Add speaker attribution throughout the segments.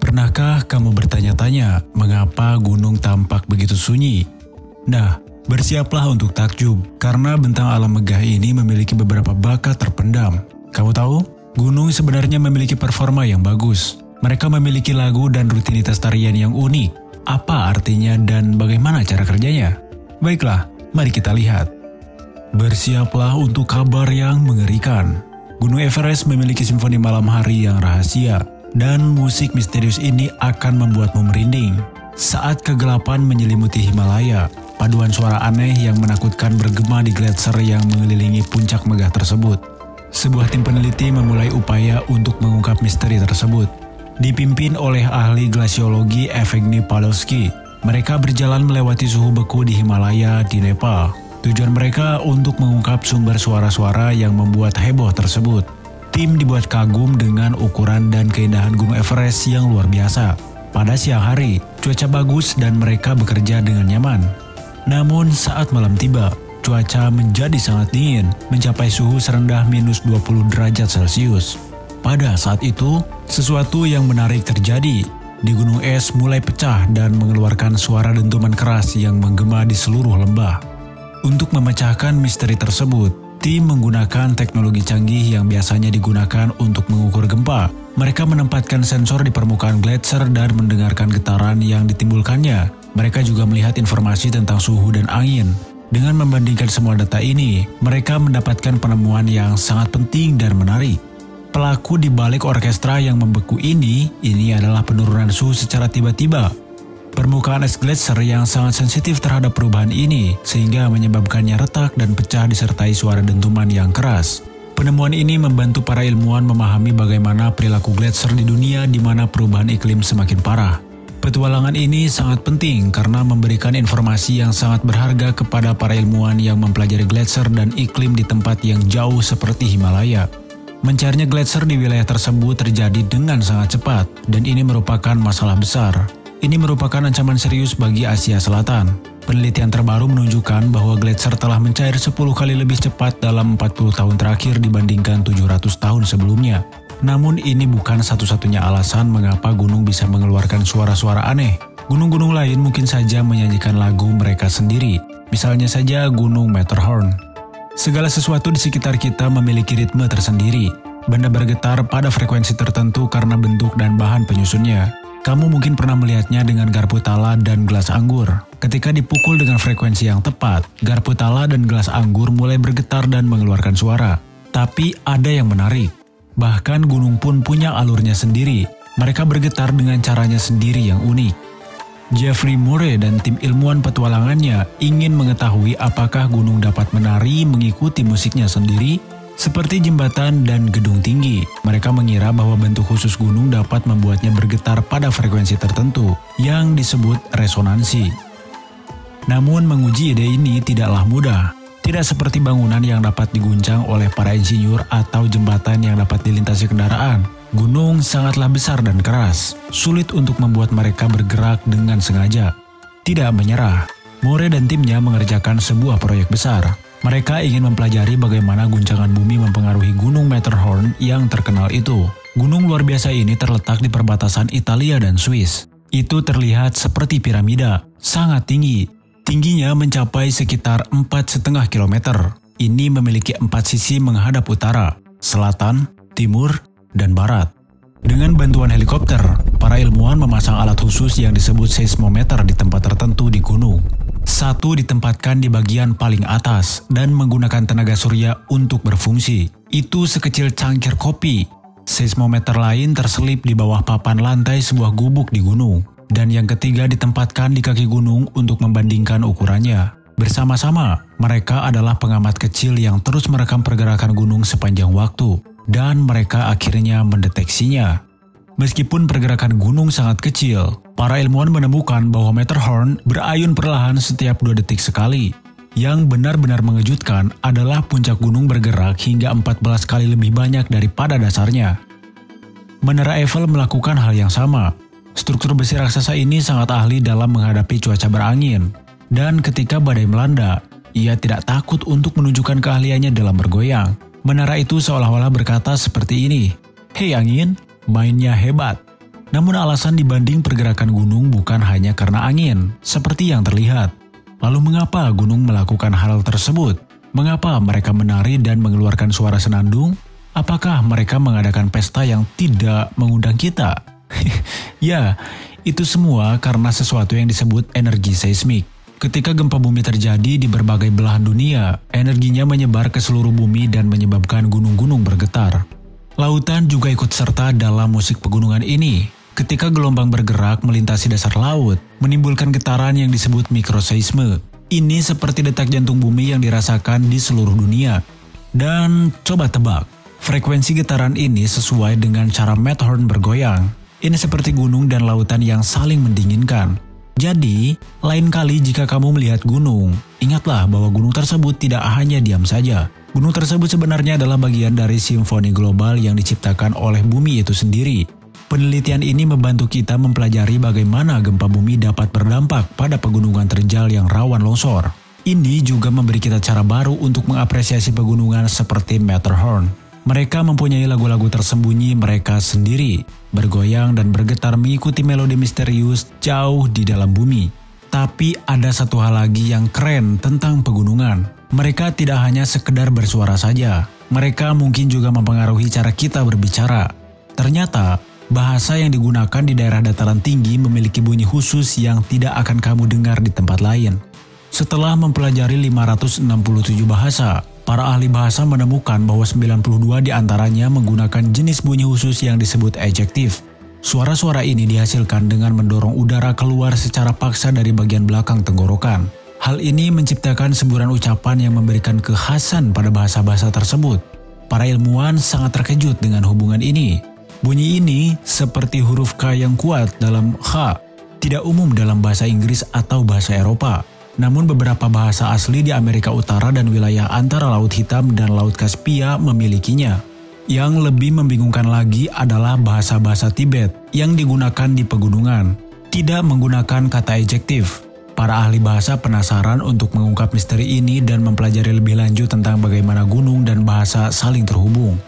Speaker 1: Pernahkah kamu bertanya-tanya mengapa gunung tampak begitu sunyi? Nah, bersiaplah untuk takjub karena bentang alam megah ini memiliki beberapa bakat terpendam. Kamu tahu, gunung sebenarnya memiliki performa yang bagus. Mereka memiliki lagu dan rutinitas tarian yang unik. Apa artinya dan bagaimana cara kerjanya? Baiklah, mari kita lihat. Bersiaplah untuk kabar yang mengerikan. Gunung Everest memiliki simfoni malam hari yang rahasia. Dan musik misterius ini akan membuatmu merinding. Saat kegelapan menyelimuti Himalaya, paduan suara aneh yang menakutkan bergema di gletser yang mengelilingi puncak megah tersebut. Sebuah tim peneliti memulai upaya untuk mengungkap misteri tersebut. Dipimpin oleh ahli glasiologi Evgeny Pavlovsky, mereka berjalan melewati suhu beku di Himalaya di Nepal. Tujuan mereka untuk mengungkap sumber suara-suara yang membuat heboh tersebut. Tim dibuat kagum dengan ukuran dan keindahan Gunung Everest yang luar biasa. Pada siang hari, cuaca bagus dan mereka bekerja dengan nyaman. Namun saat malam tiba, cuaca menjadi sangat dingin, mencapai suhu serendah minus 20 derajat Celcius. Pada saat itu, sesuatu yang menarik terjadi. Di gunung es mulai pecah dan mengeluarkan suara dentuman keras yang menggema di seluruh lembah. Untuk memecahkan misteri tersebut, tim menggunakan teknologi canggih yang biasanya digunakan untuk mengukur gempa. Mereka menempatkan sensor di permukaan gletser dan mendengarkan getaran yang ditimbulkannya. Mereka juga melihat informasi tentang suhu dan angin. Dengan membandingkan semua data ini, mereka mendapatkan penemuan yang sangat penting dan menarik. Pelaku di balik orkestra yang membeku ini adalah penurunan suhu secara tiba-tiba. Permukaan es gletser yang sangat sensitif terhadap perubahan ini, sehingga menyebabkannya retak dan pecah disertai suara dentuman yang keras. Penemuan ini membantu para ilmuwan memahami bagaimana perilaku gletser di dunia di mana perubahan iklim semakin parah. Petualangan ini sangat penting karena memberikan informasi yang sangat berharga kepada para ilmuwan yang mempelajari gletser dan iklim di tempat yang jauh seperti Himalaya. Mencarinya gletser di wilayah tersebut terjadi dengan sangat cepat, dan ini merupakan masalah besar. Ini merupakan ancaman serius bagi Asia Selatan. Penelitian terbaru menunjukkan bahwa gletser telah mencair 10 kali lebih cepat dalam 40 tahun terakhir dibandingkan 700 tahun sebelumnya. Namun ini bukan satu-satunya alasan mengapa gunung bisa mengeluarkan suara-suara aneh. Gunung-gunung lain mungkin saja menyanyikan lagu mereka sendiri. Misalnya saja Gunung Matterhorn. Segala sesuatu di sekitar kita memiliki ritme tersendiri. Benda bergetar pada frekuensi tertentu karena bentuk dan bahan penyusunnya. Kamu mungkin pernah melihatnya dengan garpu tala dan gelas anggur. Ketika dipukul dengan frekuensi yang tepat, garpu tala dan gelas anggur mulai bergetar dan mengeluarkan suara. Tapi ada yang menarik. Bahkan gunung pun punya alurnya sendiri. Mereka bergetar dengan caranya sendiri yang unik. Jeffrey Murray dan tim ilmuwan petualangannya ingin mengetahui apakah gunung dapat menari mengikuti musiknya sendiri. Seperti jembatan dan gedung tinggi, mereka mengira bahwa bentuk khusus gunung dapat membuatnya bergetar pada frekuensi tertentu yang disebut resonansi. Namun menguji ide ini tidaklah mudah. Tidak seperti bangunan yang dapat diguncang oleh para insinyur atau jembatan yang dapat dilintasi kendaraan. Gunung sangatlah besar dan keras, sulit untuk membuat mereka bergerak dengan sengaja. Tidak menyerah, Murray dan timnya mengerjakan sebuah proyek besar. Mereka ingin mempelajari bagaimana guncangan bumi mempengaruhi Gunung Matterhorn yang terkenal itu. Gunung luar biasa ini terletak di perbatasan Italia dan Swiss. Itu terlihat seperti piramida, sangat tinggi. Tingginya mencapai sekitar 4,5 km. Ini memiliki 4 sisi menghadap utara, selatan, timur, dan barat. Dengan bantuan helikopter, para ilmuwan memasang alat khusus yang disebut seismometer di tempat tertentu di gunung. Satu ditempatkan di bagian paling atas dan menggunakan tenaga surya untuk berfungsi. Itu sekecil cangkir kopi. Seismometer lain terselip di bawah papan lantai sebuah gubuk di gunung. Dan yang ketiga ditempatkan di kaki gunung untuk membandingkan ukurannya. Bersama-sama, mereka adalah pengamat kecil yang terus merekam pergerakan gunung sepanjang waktu. Dan mereka akhirnya mendeteksinya. Meskipun pergerakan gunung sangat kecil, para ilmuwan menemukan bahwa Matterhorn berayun perlahan setiap 2 detik sekali. Yang benar-benar mengejutkan adalah puncak gunung bergerak hingga 14 kali lebih banyak daripada dasarnya. Menara Eiffel melakukan hal yang sama. Struktur besi raksasa ini sangat ahli dalam menghadapi cuaca berangin. Dan ketika badai melanda, ia tidak takut untuk menunjukkan keahliannya dalam bergoyang. Menara itu seolah-olah berkata seperti ini, "Hei angin, mainnya hebat." Namun alasan dibanding pergerakan gunung bukan hanya karena angin, seperti yang terlihat. Lalu mengapa gunung melakukan hal tersebut? Mengapa mereka menari dan mengeluarkan suara senandung? Apakah mereka mengadakan pesta yang tidak mengundang kita? Ya, itu semua karena sesuatu yang disebut energi seismik. Ketika gempa bumi terjadi di berbagai belahan dunia, energinya menyebar ke seluruh bumi dan menyebabkan gunung-gunung bergetar. Lautan juga ikut serta dalam musik pegunungan ini. Ketika gelombang bergerak melintasi dasar laut, menimbulkan getaran yang disebut mikroseisme. Ini seperti detak jantung bumi yang dirasakan di seluruh dunia. Dan coba tebak, frekuensi getaran ini sesuai dengan cara Matterhorn bergoyang. Ini seperti gunung dan lautan yang saling mendinginkan. Jadi, lain kali jika kamu melihat gunung, ingatlah bahwa gunung tersebut tidak hanya diam saja. Gunung tersebut sebenarnya adalah bagian dari simfoni global yang diciptakan oleh bumi itu sendiri. Penelitian ini membantu kita mempelajari bagaimana gempa bumi dapat berdampak pada pegunungan terjal yang rawan longsor. Ini juga memberi kita cara baru untuk mengapresiasi pegunungan seperti Matterhorn. Mereka mempunyai lagu-lagu tersembunyi mereka sendiri, bergoyang dan bergetar mengikuti melodi misterius jauh di dalam bumi. Tapi ada satu hal lagi yang keren tentang pegunungan. Mereka tidak hanya sekedar bersuara saja, mereka mungkin juga mempengaruhi cara kita berbicara. Ternyata, bahasa yang digunakan di daerah dataran tinggi memiliki bunyi khusus yang tidak akan kamu dengar di tempat lain. Setelah mempelajari 567 bahasa, para ahli bahasa menemukan bahwa 92 diantaranya menggunakan jenis bunyi khusus yang disebut ejektif. Suara-suara ini dihasilkan dengan mendorong udara keluar secara paksa dari bagian belakang tenggorokan. Hal ini menciptakan semburan ucapan yang memberikan kekhasan pada bahasa-bahasa tersebut. Para ilmuwan sangat terkejut dengan hubungan ini. Bunyi ini seperti huruf K yang kuat dalam H, tidak umum dalam bahasa Inggris atau bahasa Eropa. Namun beberapa bahasa asli di Amerika Utara dan wilayah antara Laut Hitam dan Laut Kaspia memilikinya. Yang lebih membingungkan lagi adalah bahasa-bahasa Tibet yang digunakan di pegunungan, tidak menggunakan kata ejektif. Para ahli bahasa penasaran untuk mengungkap misteri ini dan mempelajari lebih lanjut tentang bagaimana gunung dan bahasa saling terhubung.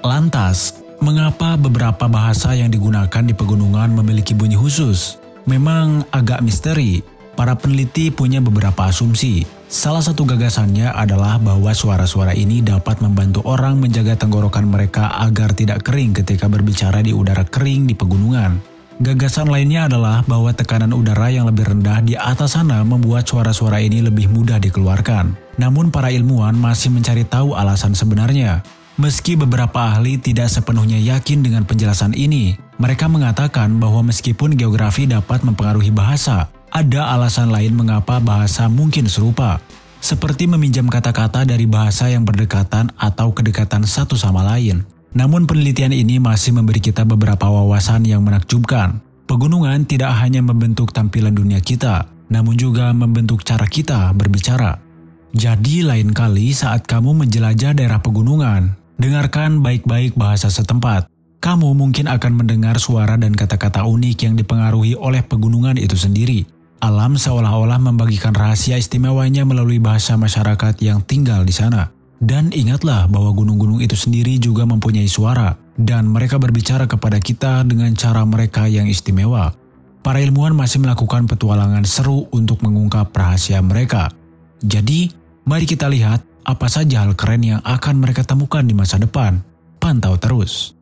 Speaker 1: Lantas, mengapa beberapa bahasa yang digunakan di pegunungan memiliki bunyi khusus? Memang agak misteri. Para peneliti punya beberapa asumsi. Salah satu gagasannya adalah bahwa suara-suara ini dapat membantu orang menjaga tenggorokan mereka agar tidak kering ketika berbicara di udara kering di pegunungan. Gagasan lainnya adalah bahwa tekanan udara yang lebih rendah di atas sana membuat suara-suara ini lebih mudah dikeluarkan. Namun para ilmuwan masih mencari tahu alasan sebenarnya. Meski beberapa ahli tidak sepenuhnya yakin dengan penjelasan ini, mereka mengatakan bahwa meskipun geografi dapat mempengaruhi bahasa, ada alasan lain mengapa bahasa mungkin serupa, seperti meminjam kata-kata dari bahasa yang berdekatan atau kedekatan satu sama lain. Namun penelitian ini masih memberi kita beberapa wawasan yang menakjubkan. Pegunungan tidak hanya membentuk tampilan dunia kita, namun juga membentuk cara kita berbicara. Jadi lain kali saat kamu menjelajah daerah pegunungan, dengarkan baik-baik bahasa setempat. Kamu mungkin akan mendengar suara dan kata-kata unik yang dipengaruhi oleh pegunungan itu sendiri. Alam seolah-olah membagikan rahasia istimewanya melalui bahasa masyarakat yang tinggal di sana. Dan ingatlah bahwa gunung-gunung itu sendiri juga mempunyai suara, dan mereka berbicara kepada kita dengan cara mereka yang istimewa. Para ilmuwan masih melakukan petualangan seru untuk mengungkap rahasia mereka. Jadi, mari kita lihat apa saja hal keren yang akan mereka temukan di masa depan. Pantau terus.